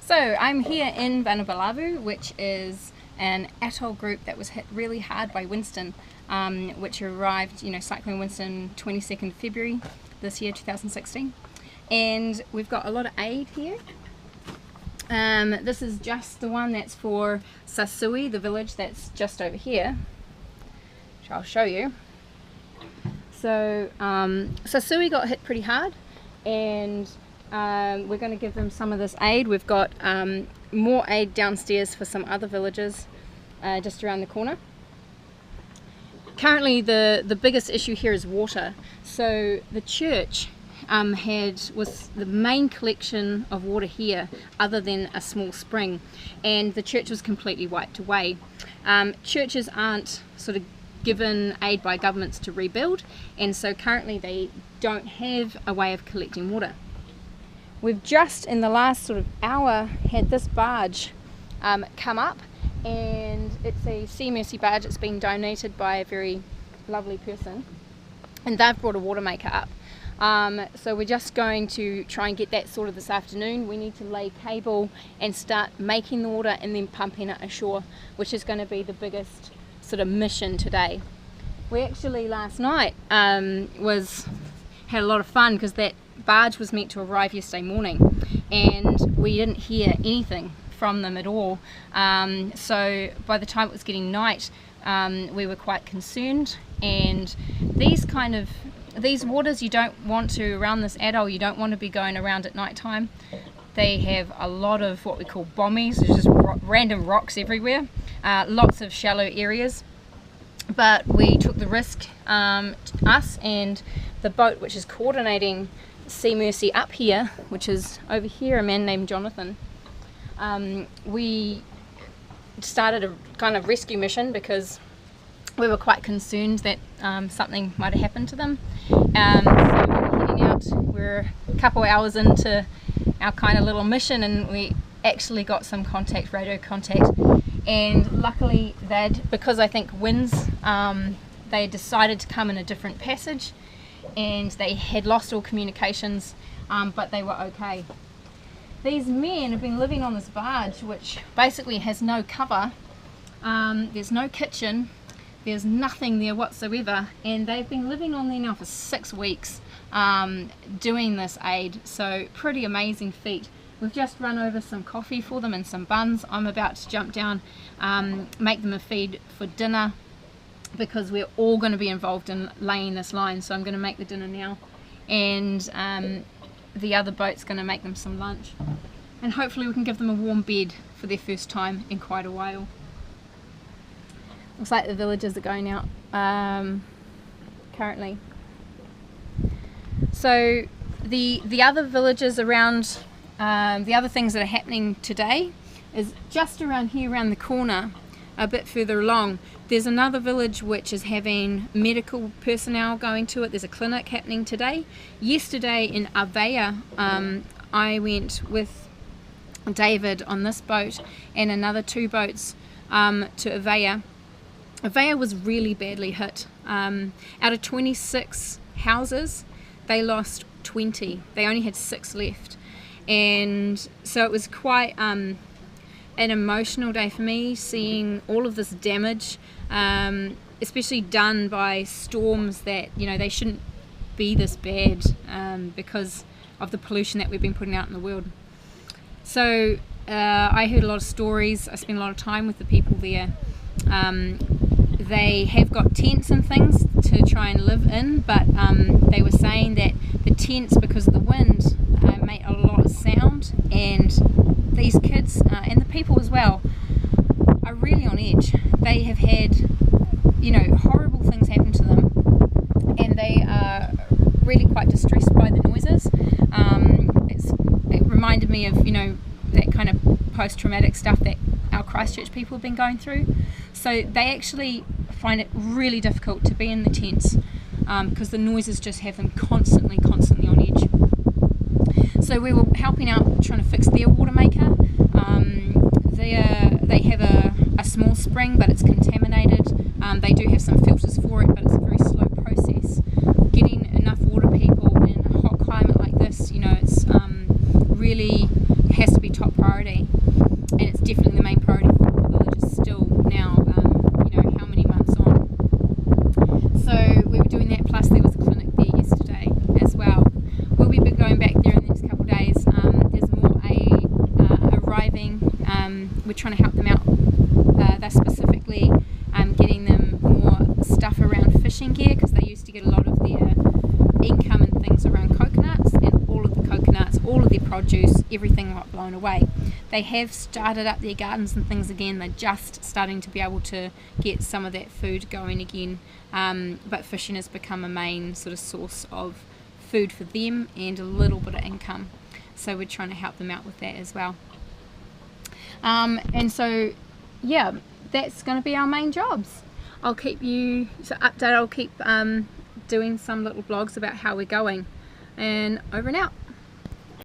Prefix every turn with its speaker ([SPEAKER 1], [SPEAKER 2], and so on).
[SPEAKER 1] So I'm here in Vanabalavu, which is an atoll group that was hit really hard by Winston, which arrived, Cyclone Winston 22nd February this year, 2016. And we've got a lot of aid here. This is just the one that's for Sasui, the village that's just over here, which I'll show you. So Sasui got hit pretty hard, and we're going to give them some of this aid. We've got more aid downstairs for some other villages just around the corner. Currently the biggest issue here is water. So the church was the main collection of water here other than a small spring, and the church was completely wiped away. Churches aren't sort of given aid by governments to rebuild, and so currently they don't have a way of collecting water. We've just in the last sort of hour had this barge come up, and it's a Sea Mercy barge. It's been donated by a very lovely person, and they've brought a water maker up. So we're just going to try and get that sorted this afternoon. We need to lay cable and start making the water and then pumping it ashore, which is going to be the biggest sort of mission today. We actually last night had a lot of fun because that barge was meant to arrive yesterday morning, and we didn't hear anything from them at all. So by the time it was getting night, we were quite concerned. And these waters you don't want to, around this atoll, you don't want to be going around at night time. They have a lot of what we call bommies, there's just random rocks everywhere, lots of shallow areas. But we took the risk, us and the boat which is coordinating Sea Mercy up here, which is over here, a man named Jonathan. We started a kind of rescue mission because we were quite concerned that something might have happened to them. So we were heading out. We're a couple hours into our kind of little mission, and we actually got some radio contact. And luckily, because I think winds, they decided to come in a different passage, and they had lost all communications, but they were okay. These men have been living on this barge, which basically has no cover. There's no kitchen, there's nothing there whatsoever, and they've been living on there now for 6 weeks doing this aid. So pretty amazing feat. We've just run over some coffee for them and some buns. I'm about to jump down, make them a feed for dinner, because we're all going to be involved in laying this line. So I'm going to make the dinner now, and the other boat's going to make them some lunch, and hopefully we can give them a warm bed for their first time in quite a while. Looks like the villagers are going out currently. So the other villages around, the other things that are happening today is just around here, around the corner, a bit further along. There's another village which is having medical personnel going to it. There's a clinic happening today. Yesterday in Avea, I went with David on this boat and another 2 boats to Avea. Avea was really badly hit. Out of 26 houses, they lost 20. They only had 6 left. And so it was quite an emotional day for me, seeing all of this damage, especially done by storms that they shouldn't be this bad, because of the pollution that we've been putting out in the world. So I heard a lot of stories. I spent a lot of time with the people there. They have got tents and things to try and live in, but they were saying that the tents, because of the wind, make a lot of sound, and these kids and the people as well are really on edge. They have had horrible things happen to them, and they are really quite distressed by the noises. It reminded me of that kind of post-traumatic stuff that our Christchurch people have been going through. So they actually find it really difficult to be in the tents, because the noises just have them constantly on edge. So we were helping out, trying to fix their water maker. They have a small spring, but it's contaminated. They do have some filters for it, but it's a very slow process. Getting enough water people in a hot climate like this, it's really has to be top priority, and it's definitely the main priority for all the villages still now, you know, how many months on. So we were doing that, plus there was a clinic there yesterday as well. We'll be going back there in the next couple of days. There's more arriving. We're trying to help them out. They're specifically getting them more stuff around fishing gear, because they used to get a lot of their income and things around coconuts, and all of the coconuts, all of their produce, everything got blown away. They have started up their gardens and things again. They're just starting to be able to get some of that food going again, but fishing has become a main sort of source of food for them and a little bit of income, so we're trying to help them out with that as well. And so yeah, that's going to be our main jobs. I'll keep you updated. I'll keep doing some little blogs about how we're going, and over and out.